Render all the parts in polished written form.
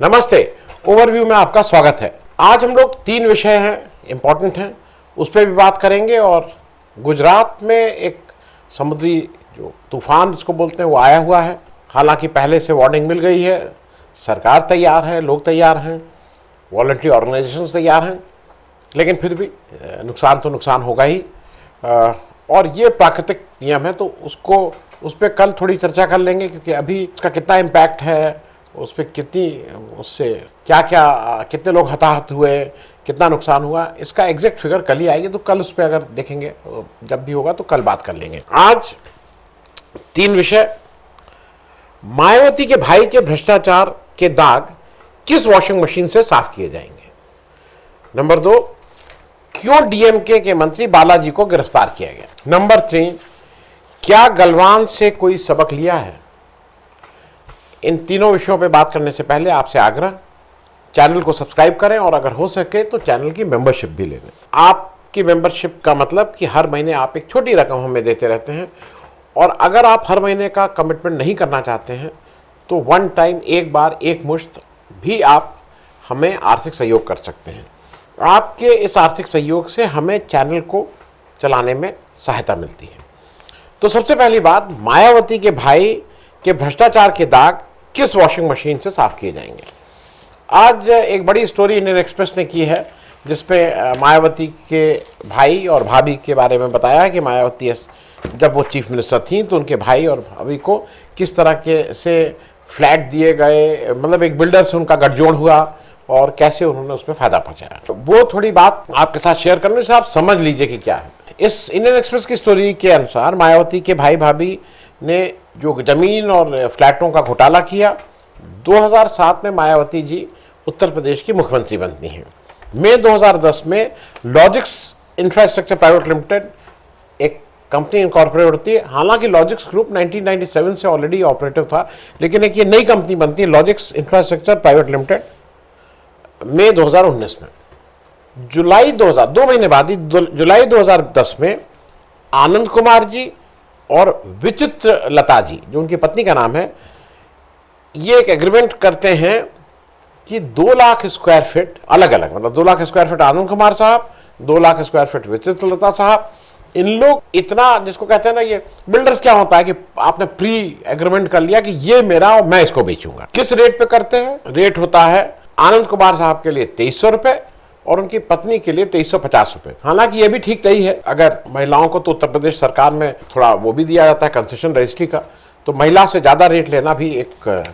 नमस्ते। ओवरव्यू में आपका स्वागत है। आज हम लोग तीन विषय हैं, इंपॉर्टेंट हैं, उस पर भी बात करेंगे। और गुजरात में एक समुद्री जो तूफान जिसको बोलते हैं वो आया हुआ है। हालांकि पहले से वार्निंग मिल गई है, सरकार तैयार है, लोग तैयार हैं, वॉलंटरी ऑर्गेनाइजेशंस तैयार हैं, लेकिन फिर भी नुकसान तो नुकसान होगा ही। और ये प्राकृतिक नियम है, तो उस पर कल थोड़ी चर्चा कर लेंगे, क्योंकि अभी उसका कितना इम्पैक्ट है, उस पर उससे क्या क्या कितने लोग हताहत हुए, कितना नुकसान हुआ, इसका एग्जैक्ट फिगर कल ही आएगी। तो कल उस पर अगर देखेंगे, जब भी होगा तो कल बात कर लेंगे। आज तीन विषय: मायावती के भाई के भ्रष्टाचार के दाग किस वॉशिंग मशीन से साफ किए जाएंगे। नंबर 2, क्यों डीएमके के मंत्री बालाजी को गिरफ्तार किया गया। नंबर 3, क्या गलवान से कोई सबक लिया है। इन तीनों विषयों पे बात करने से पहले आपसे आग्रह, चैनल को सब्सक्राइब करें और अगर हो सके तो चैनल की मेंबरशिप भी ले लें। आपकी मेंबरशिप का मतलब कि हर महीने आप एक छोटी रकम हमें देते रहते हैं, और अगर आप हर महीने का कमिटमेंट नहीं करना चाहते हैं तो वन टाइम, एक बार, एक मुश्त भी आप हमें आर्थिक सहयोग कर सकते हैं। आपके इस आर्थिक सहयोग से हमें चैनल को चलाने में सहायता मिलती है। तो सबसे पहली बात, मायावती के भाई के भ्रष्टाचार के दाग किस वॉशिंग मशीन से साफ किए जाएंगे। आज एक बड़ी स्टोरी इंडियन एक्सप्रेस ने की है, जिसपे मायावती के भाई और भाभी के बारे में बताया है कि मायावती जब वो चीफ मिनिस्टर थी तो उनके भाई और भाभी को किस तरह के से फ्लैट दिए गए, मतलब एक बिल्डर से उनका गठजोड़ हुआ और कैसे उन्होंने उसमें फायदा पहुंचाया। तो वो थोड़ी बात आपके साथ शेयर करने से आप समझ लीजिए कि क्या है। इस इंडियन एक्सप्रेस की स्टोरी के अनुसार मायावती के भाई भाभी ने जो जमीन और फ्लैटों का घोटाला किया, 2007 में मायावती जी उत्तर प्रदेश की मुख्यमंत्री बनती हैं। मई 2010 में लॉजिक्स इंफ्रास्ट्रक्चर प्राइवेट लिमिटेड एक कंपनी इनकॉर्पोरेट होती है। हालांकि लॉजिक्स ग्रुप 1997 से ऑलरेडी ऑपरेटिव था, लेकिन एक ये नई कंपनी बनती है लॉजिक्स इंफ्रास्ट्रक्चर प्राइवेट लिमिटेड मई 2019 में। जुलाई 2000, 2 महीने बाद ही जुलाई 2010 में आनंद कुमार जी और विचित्र लता जी, जो उनकी पत्नी का नाम है, ये एक एग्रीमेंट करते हैं कि 2 लाख स्क्वायर फीट अलग अलग, मतलब 2 लाख स्क्वायर फीट आनंद कुमार साहब, 2 लाख स्क्वायर फीट विचित्र लता साहब। इन लोग इतना, जिसको कहते हैं ना, ये बिल्डर्स क्या होता है कि आपने प्री एग्रीमेंट कर लिया कि ये मेरा और मैं इसको बेचूंगा। किस रेट पे करते हैं? रेट होता है आनंद कुमार साहब के लिए 2300 रुपए और उनकी पत्नी के लिए 2350 रुपए। हालांकि ये भी ठीक नहीं है, अगर महिलाओं को तो उत्तर प्रदेश सरकार में थोड़ा वो भी दिया जाता है कंसेशन रजिस्ट्री का, तो महिला से ज्यादा रेट लेना भी एक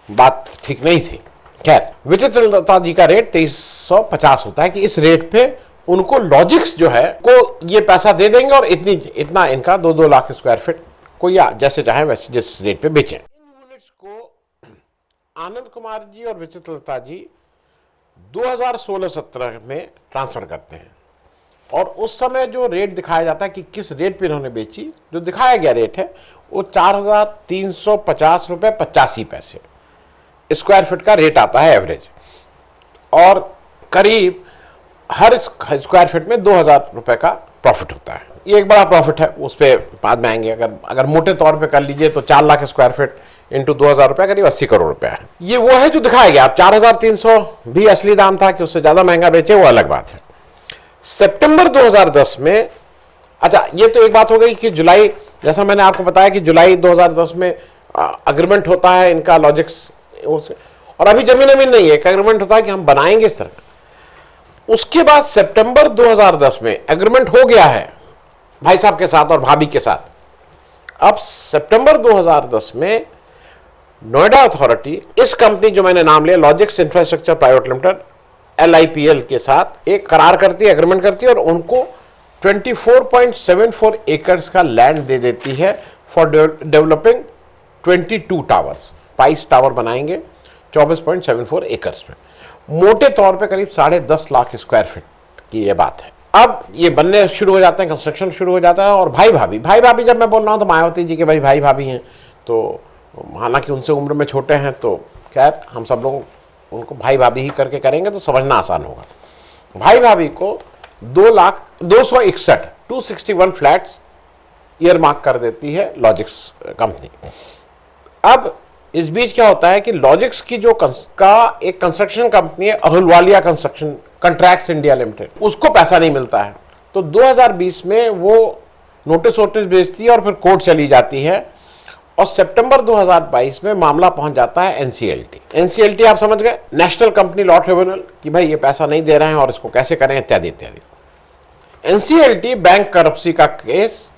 बात ठीक नहीं थी। खैर, विचित्र लता जी का रेट 2350 होता है कि इस रेट पे उनको लॉजिक्स जो है को ये पैसा दे देंगे और इतना इनका 2-2 लाख स्क्वायर फीट को या जैसे चाहे वैसे जिस रेट पे बेचें। इन यूनिट्स को आनंद कुमार जी और विचित्र लता जी 2016-17 में ट्रांसफर करते हैं, और उस समय जो रेट दिखाया जाता है कि किस रेट पे इन्होंने बेची, जो दिखाया गया रेट है वो 4,350 रुपये 85 पैसे स्क्वायर फीट का रेट आता है एवरेज, और करीब हर स्क्वायर फीट में 2,000 रुपये का प्रॉफिट होता है। ये एक बड़ा प्रॉफिट है, उस पर बाद में आएंगे। अगर मोटे तौर पे कर लीजिए तो 4 लाख स्क्वायर फीट इंटू 2,000 रुपये करीब 80 करोड़ रुपया है। ये वो है जो दिखाया गया। अब 4,300 भी असली दाम था कि उससे ज़्यादा महंगा बेचे, वो अलग बात है। सितंबर 2010 में, अच्छा ये तो एक बात हो गई कि जुलाई, जैसा मैंने आपको बताया कि जुलाई 2010 में अग्रीमेंट होता है इनका लॉजिक्स, और अभी जमीन नहीं है, एक एग्रीमेंट होता है कि हम बनाएंगे इस तरह। उसके बाद सितंबर 2010 में एग्रीमेंट हो गया है भाई साहब के साथ और भाभी के साथ। अब सितंबर 2010 में नोएडा अथॉरिटी इस कंपनी जो मैंने नाम लिया logics infrastructure private limited LIPL के साथ एक करार करती है, एग्रीमेंट करती है, और उनको 24.74 एकर्स का लैंड दे देती है फॉर डेवलपिंग 22 टावर्स। 22 टावर बनाएंगे 24.74 एकर्स में, मोटे तौर पे करीब 10.5 लाख स्क्वायर फीट की ये बात है। अब ये बनने शुरू हो जाते हैं, कंस्ट्रक्शन शुरू हो जाता है। और भाई भाभी जब मैं बोल रहा हूँ तो मायावती जी के भाई भाभी हैं, तो हालांकि उनसे उम्र में छोटे हैं, तो खैर हम सब लोग उनको भाई भाभी ही करके करेंगे तो समझना आसान होगा। भाई भाभी को 261 फ्लैट्स ईयर मार्क कर देती है लॉजिक्स कंपनी। अब इस बीच क्या होता है कि लॉजिक्स की जो का एक कंस्ट्रक्शन कंपनी है अहलुवालिया कंस्ट्रक्शन कंट्रैक्ट्स इंडिया लिमिटेड, उसको पैसा नहीं मिलता है। तो 2020 में वो नोटिस भेजती है और फिर कोर्ट चली जाती है और सितंबर 2022 में मामला पहुंच जाता है एनसीएलटी। एनसीएलटी आप समझ गए, नेशनल कंपनी लॉ ट्रिब्यूनल, कि भाई ये पैसा नहीं दे रहे हैं और इसको कैसे करें इत्यादि इत्यादि। एनसीएलटी बैंक करप्सी का केस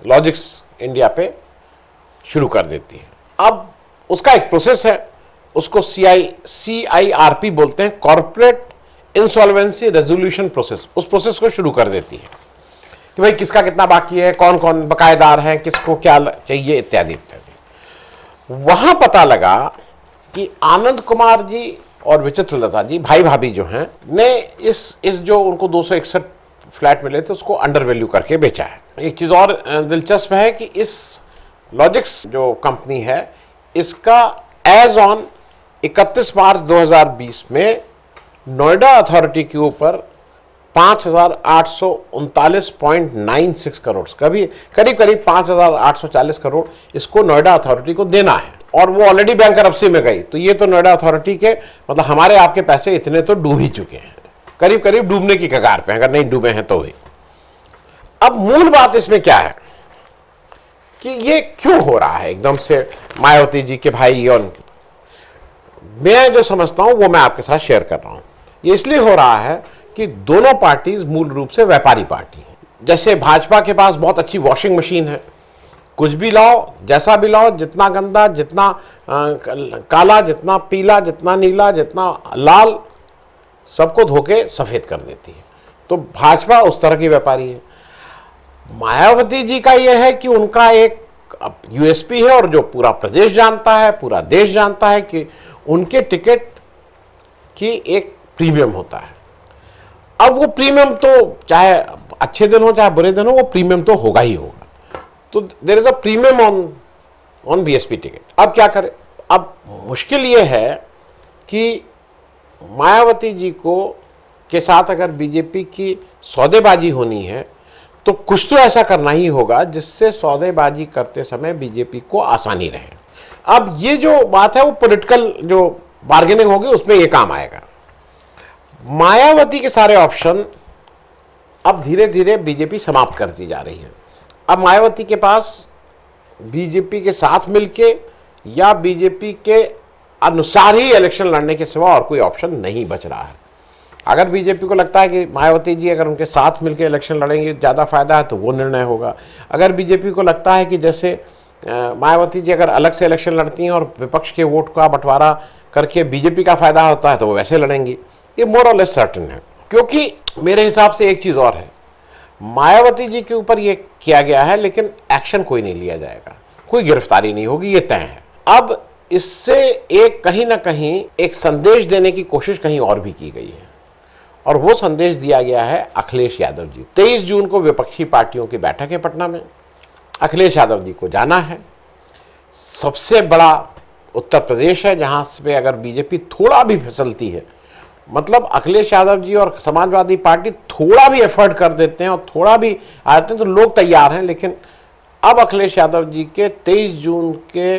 लॉजिक्स इंडिया पे शुरू कर देती है। अब उसका एक प्रोसेस है, उसको CIRP बोलते हैं, कॉर्पोरेट इंसॉल्वेंसी रेजोल्यूशन प्रोसेस। उस प्रोसेस को शुरू कर देती है कि भाई किसका कितना बाकी है, कौन कौन बकायेदार हैं, किसको क्या चाहिए इत्यादि इत्यादि। वहां पता लगा कि आनंद कुमार जी और विचित्र लता जी, भाई भाभी जो हैं, ने इस जो उनको 261 फ्लैट मिले थे उसको अंडर वैल्यू करके बेचा है। एक चीज और दिलचस्प है कि इस लॉजिक्स जो कंपनी है, इसका एज ऑन 31 मार्च 2020 में नोएडा अथॉरिटी के ऊपर 5,839.96 करोड़, करीब करीब 5,840 करोड़ इसको नोएडा अथॉरिटी को देना है। और वो ऑलरेडी बैंकरप्सी में गई, तो ये तो नोएडा अथॉरिटी के मतलब हमारे आपके पैसे इतने तो डूब ही चुके हैं, करीब करीब डूबने की कगार पे, अगर नहीं डूबे हैं तो भी। अब मूल बात इसमें क्या है कि ये क्यों हो रहा है एकदम से मायावती जी के भाई और उनके, मैं जो समझता हूं वो मैं आपके साथ शेयर कर रहा हूं। ये इसलिए हो रहा है कि दोनों पार्टीज मूल रूप से व्यापारी पार्टी हैं। जैसे भाजपा के पास बहुत अच्छी वॉशिंग मशीन है, कुछ भी लाओ, जैसा भी लाओ, जितना गंदा, जितना काला, जितना पीला, जितना नीला, जितना लाल, सबको धोके सफेद कर देती है। तो भाजपा उस तरह की व्यापारी है। मायावती जी का यह है कि उनका एक यूएसपी है और जो पूरा प्रदेश जानता है, पूरा देश जानता है कि उनके टिकट की एक प्रीमियम होता है। अब वो प्रीमियम तो चाहे अच्छे दिन हो चाहे बुरे दिन हो, वो प्रीमियम तो होगा ही होगा। तो there is a premium on BSP ticket. अब क्या करें? अब मुश्किल ये है कि मायावती जी को के साथ अगर बीजेपी की सौदेबाजी होनी है तो कुछ तो ऐसा करना ही होगा जिससे सौदेबाजी करते समय बीजेपी को आसानी रहे। अब ये जो बात है वो पॉलिटिकल जो बार्गेनिंग होगी उसमें ये काम आएगा। मायावती के सारे ऑप्शन अब धीरे धीरे बीजेपी समाप्त करती जा रही है। अब मायावती के पास बीजेपी के साथ मिलके या बीजेपी के अनुसार ही इलेक्शन लड़ने के सिवा और कोई ऑप्शन नहीं बच रहा है। अगर बीजेपी को लगता है कि मायावती जी अगर उनके साथ मिलकर इलेक्शन लड़ेंगे ज़्यादा फायदा है तो वो निर्णय होगा। अगर बीजेपी को लगता है कि जैसे मायावती जी अगर अलग से इलेक्शन लड़ती हैं और विपक्ष के वोट का बंटवारा करके बीजेपी का फायदा होता है तो वो वैसे लड़ेंगी। ये मोर और लेस सर्टेन है, क्योंकि मेरे हिसाब से एक चीज़ और है, मायावती जी के ऊपर ये किया गया है लेकिन एक्शन कोई नहीं लिया जाएगा, कोई गिरफ्तारी नहीं होगी, ये तय है। अब इससे एक कहीं ना कहीं एक संदेश देने की कोशिश कहीं और भी की गई है और वो संदेश दिया गया है अखिलेश यादव जी। 23 जून को विपक्षी पार्टियों की बैठक है पटना में, अखिलेश यादव जी को जाना है। सबसे बड़ा उत्तर प्रदेश है जहां पे अगर बीजेपी थोड़ा भी फिसलती है, मतलब अखिलेश यादव जी और समाजवादी पार्टी थोड़ा भी एफर्ट कर देते हैं और थोड़ा भी आते हैं तो लोग तैयार हैं। लेकिन अब अखिलेश यादव जी के 23 जून के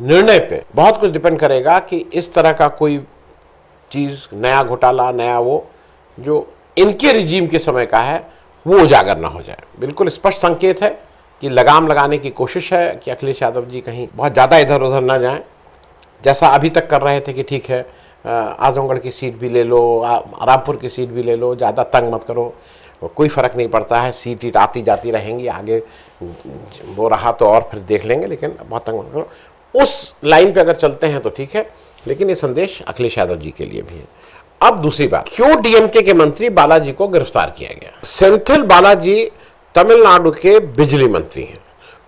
निर्णय पे बहुत कुछ डिपेंड करेगा कि इस तरह का कोई चीज़, नया घोटाला, नया वो जो इनके रिजीम के समय का है वो उजागर ना हो जाए। बिल्कुल स्पष्ट संकेत है कि लगाम लगाने की कोशिश है कि अखिलेश यादव जी कहीं बहुत ज़्यादा इधर उधर ना जाएं, जैसा अभी तक कर रहे थे कि ठीक है आजमगढ़ की सीट भी ले लो, रामपुर की सीट भी ले लो, ज़्यादा तंग मत करो, कोई फ़र्क नहीं पड़ता है, सीट आती जाती रहेंगी, आगे वो रहा तो और फिर देख लेंगे, लेकिन बहुत तंग मत करो। उस लाइन पे अगर चलते हैं तो ठीक है, लेकिन ये संदेश अखिलेश यादव जी के लिए भी है। अब दूसरी बात, क्यों डीएमके के मंत्री बालाजी को गिरफ्तार किया गया? सेंथिल बालाजी तमिलनाडु के बिजली मंत्री हैं।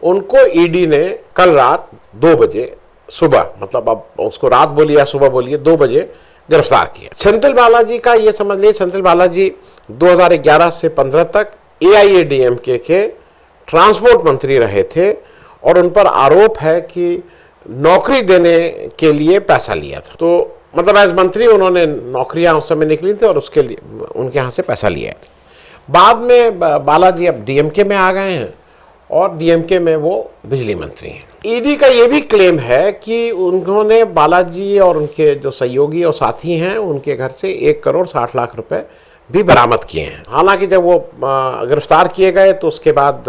उनको ईडी ने कल रात 2 बजे सुबह, मतलब अब उसको रात बोलिए या सुबह बोलिए, 2 बजे गिरफ्तार किया। सेंथिल बालाजी का ये समझ लीजिए, सेंथिल बालाजी 2011 से 15 तक एआईएडीएमके के ट्रांसपोर्ट मंत्री रहे थे और उन पर आरोप है कि नौकरी देने के लिए पैसा लिया था। तो मतलब एज मंत्री उन्होंने नौकरियां उस समय निकली थी और उसके लिए उनके यहाँ से पैसा लिया था। बाद में बालाजी अब डीएमके में आ गए हैं और डीएमके में वो बिजली मंत्री हैं। ईडी का ये भी क्लेम है कि उन्होंने बालाजी और उनके जो सहयोगी और साथी हैं उनके घर से 1,60,00,000 रुपए भी बरामद किए हैं। हालांकि जब वो गिरफ्तार किए गए तो उसके बाद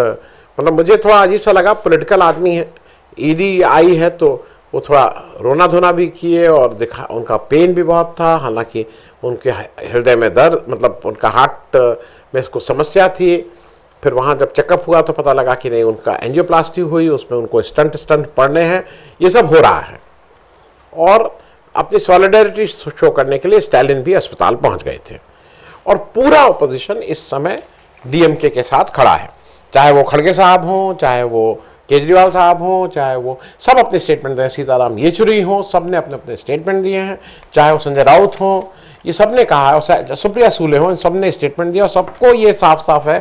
मतलब मुझे थोड़ा अजीब सा लगा, पॉलिटिकल आदमी है, ईडी आई है तो वो थोड़ा रोना धोना भी किए और दिखा, उनका पेन भी बहुत था। हालांकि उनके हृदय में दर्द, मतलब उनका हार्ट में इसको समस्या थी। फिर वहाँ जब चेकअप हुआ तो पता लगा कि नहीं, उनका एंजियोप्लास्टी हुई, उसमें उनको स्टंट पड़ने हैं, ये सब हो रहा है। और अपनी सॉलिडेरिटी शो करने के लिए स्टालिन भी अस्पताल पहुँच गए थे। और पूरा ऑपोजिशन इस समय डीएमके के साथ खड़ा है, चाहे वो खड़गे साहब हों, चाहे वो केजरीवाल साहब हों, चाहे वो सब अपने स्टेटमेंट दें, सीताराम येचुरी हों, सब ने अपने अपने स्टेटमेंट दिए हैं, चाहे वो संजय राउत हों, ये सब ने कहा है, सुप्रिया सूले हों, सब ने स्टेटमेंट दिया। और सबको ये साफ साफ है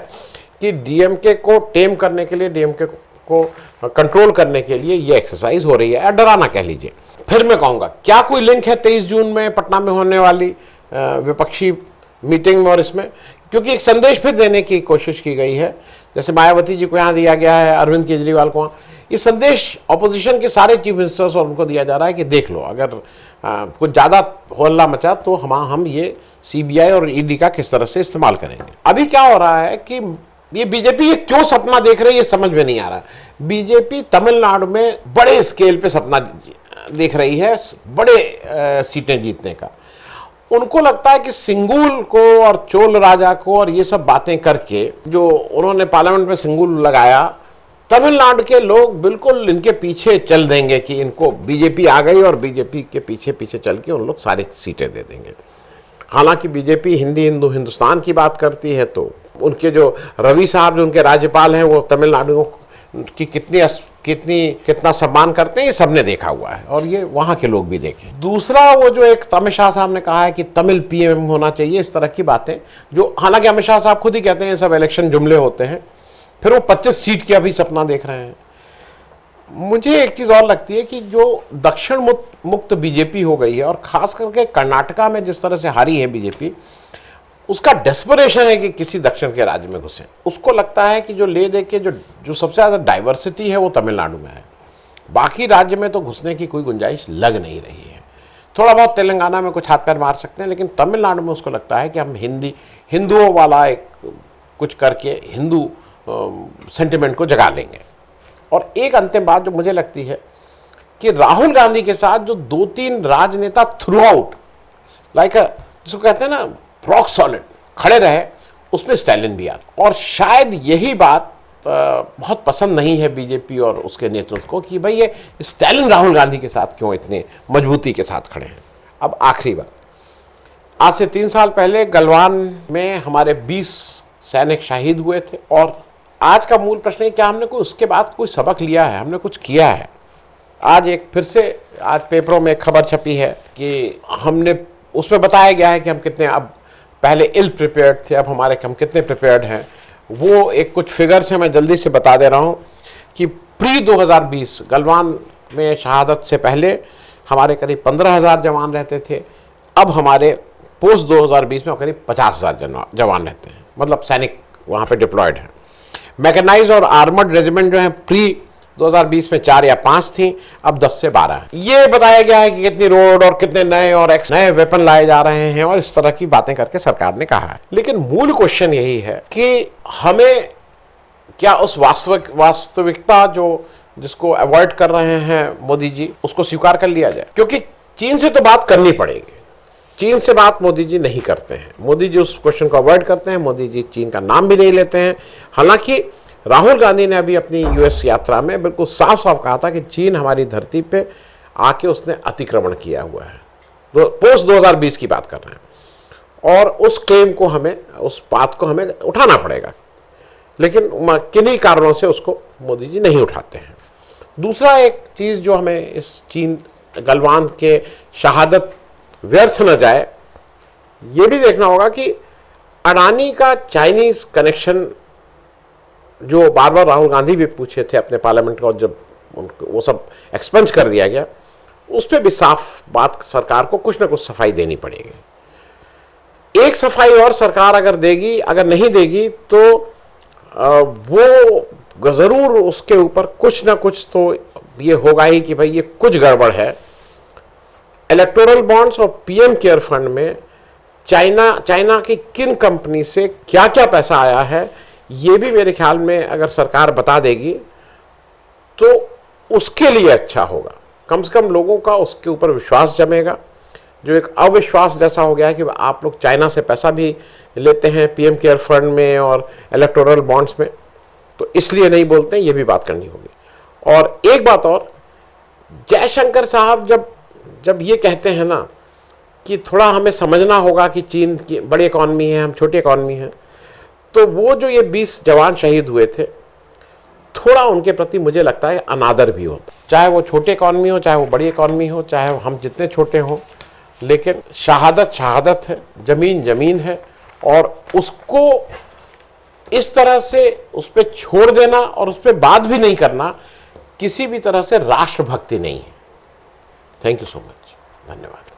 कि डीएमके को टेम करने के लिए, डीएमके को कंट्रोल करने के लिए ये एक्सरसाइज हो रही है, या डराना कह लीजिए। फिर मैं कहूँगा, क्या कोई लिंक है 23 जून में पटना में होने वाली विपक्षी मीटिंग में और इसमें? क्योंकि एक संदेश फिर देने की कोशिश की गई है, जैसे मायावती जी को यहाँ दिया गया है, अरविंद केजरीवाल को। ये संदेश ऑपोजिशन के सारे चीफ मिनिस्टर्स और उनको दिया जा रहा है कि देख लो, अगर कुछ ज़्यादा हल्ला मचा तो हम ये सीबीआई और ईडी का किस तरह से इस्तेमाल करेंगे। अभी क्या हो रहा है कि ये बीजेपी ये क्यों सपना देख रही है, ये समझ में नहीं आ रहा। बीजेपी तमिलनाडु में बड़े स्केल पे सपना देख रही है, बड़े सीटें जीतने का। उनको लगता है कि सिंगूल को और चोल राजा को और ये सब बातें करके जो उन्होंने पार्लियामेंट में सिंगूल लगाया, तमिलनाडु के लोग बिल्कुल इनके पीछे चल देंगे कि इनको बीजेपी आ गई और बीजेपी के पीछे पीछे चल के उन लोग सारी सीटें दे देंगे। हालांकि बीजेपी हिंदुस्तान की बात करती है, तो उनके जो रवि साहब जो उनके राज्यपाल हैं वो तमिलनाडु की कितना सम्मान करते हैं, ये सबने देखा हुआ है और ये वहाँ के लोग भी देखे। दूसरा, वो जो एक अमित शाह साहब ने कहा है कि तमिल पीएम होना चाहिए, इस तरह की बातें, जो हालांकि अमित शाह साहब खुद ही कहते हैं ये सब इलेक्शन जुमले होते हैं। फिर वो 25 सीट की अभी सपना देख रहे हैं। मुझे एक चीज़ और लगती है कि जो दक्षिण मुक्त बीजेपी हो गई है, और खास करके कर्नाटका में जिस तरह से हारी है बीजेपी, उसका डेस्परेशन है कि किसी दक्षिण के राज्य में घुसे। उसको लगता है कि जो ले दे के जो सबसे ज़्यादा डाइवर्सिटी है वो तमिलनाडु में है, बाकी राज्य में तो घुसने की कोई गुंजाइश लग नहीं रही है। थोड़ा बहुत तेलंगाना में कुछ हाथ पैर मार सकते हैं, लेकिन तमिलनाडु में उसको लगता है कि हम हिंदुओं वाला एक कुछ करके हिंदू सेंटिमेंट को जगा लेंगे। और एक अंतिम बात जो मुझे लगती है कि राहुल गांधी के साथ जो 2-3 राजनेता थ्रू आउट लाइक जिसको कहते हैं ना रॉक सॉलिड खड़े रहे, उसमें स्टालिन भी आता। और शायद यही बात बहुत पसंद नहीं है बीजेपी और उसके नेतृत्व को कि भाई ये स्टालिन राहुल गांधी के साथ क्यों इतने मजबूती के साथ खड़े हैं। अब आखिरी बात, आज से 3 साल पहले गलवान में हमारे 20 सैनिक शहीद हुए थे, और आज का मूल प्रश्न है क्या हमने उसके बाद कोई सबक लिया है, हमने कुछ किया है? आज फिर से आज पेपरों में एक खबर छपी है कि हमने उसमें बताया गया है कि हम कितने अब पहले इल प्रिपेयर्ड थे, अब हम कितने प्रिपेयर्ड हैं। वो एक कुछ फिगर्स हैं, मैं जल्दी से बता दे रहा हूँ कि प्री 2020 गलवान में शहादत से पहले हमारे करीब 15,000 जवान रहते थे। अब हमारे पोस्ट 2020 में करीब 50,000 जवान रहते हैं, मतलब सैनिक वहाँ पे डिप्लॉयड हैं। मैकेनाइज और आर्मर्ड रेजिमेंट जो हैं प्री 2020 में 4 या 5 थी, अब 10 से 12 है। ये बताया गया है कि कितनी रोड और कितने नए वेपन लाए जा रहे हैं, और इस तरह की बातें करके सरकार ने कहा है। लेकिन मूल क्वेश्चन यही है कि हमें क्या उस वास्तविकता जिसको अवॉइड कर रहे हैं मोदी जी, उसको स्वीकार कर लिया जाए? क्योंकि चीन से तो बात करनी पड़ेगी, चीन से बात मोदी जी नहीं करते हैं। मोदी जी उस क्वेश्चन को अवॉइड करते हैं, मोदी जी चीन का नाम भी नहीं लेते हैं। हालांकि राहुल गांधी ने अभी अपनी यूएस यात्रा में बिल्कुल साफ साफ कहा था कि चीन हमारी धरती पे आके उसने अतिक्रमण किया हुआ है। पोस्ट 2020 की बात कर रहे हैं, और उस क्लेम को हमें, उस बात को हमें उठाना पड़ेगा, लेकिन किन्हीं कारणों से उसको मोदी जी नहीं उठाते हैं। दूसरा एक चीज़ जो हमें इस चीन गलवान के शहादत व्यर्थ न जाए, ये भी देखना होगा कि अडानी का चाइनीज़ कनेक्शन जो बार बार राहुल गांधी भी पूछे थे अपने पार्लियामेंट का, और जब वो सब एक्सपंज कर दिया गया, उस पर भी साफ बात सरकार को कुछ ना कुछ सफाई देनी पड़ेगी। एक सफाई और सरकार अगर देगी, अगर नहीं देगी तो वो ज़रूर उसके ऊपर कुछ ना कुछ तो ये होगा ही कि भाई ये कुछ गड़बड़ है। इलेक्टोरल बॉन्ड्स और पीएम केयर फंड में चाइना की किन कंपनी से क्या क्या पैसा आया है, ये भी मेरे ख्याल में अगर सरकार बता देगी तो उसके लिए अच्छा होगा। कम से कम लोगों का उसके ऊपर विश्वास जमेगा। जो एक अविश्वास जैसा हो गया है कि आप लोग चाइना से पैसा भी लेते हैं पीएम केयर फंड में और इलेक्टोरल बॉन्ड्स में, तो इसलिए नहीं बोलते हैं, ये भी बात करनी होगी। और एक बात और, जयशंकर साहब जब ये कहते हैं ना कि थोड़ा हमें समझना होगा कि चीन की बड़ी इकॉनमी है, हम छोटी इकॉनमी हैं, तो वो जो ये 20 जवान शहीद हुए थे, थोड़ा उनके प्रति मुझे लगता है अनादर भी होता। चाहे वो छोटी इकॉनमी हो, चाहे वो बड़ी इकॉनमी हो, चाहे हम जितने छोटे हों, लेकिन शहादत शहादत है, ज़मीन ज़मीन है, और उसको इस तरह से उस पर छोड़ देना और उस पर बात भी नहीं करना किसी भी तरह से राष्ट्रभक्ति नहीं है। थैंक यू सो मच, धन्यवाद।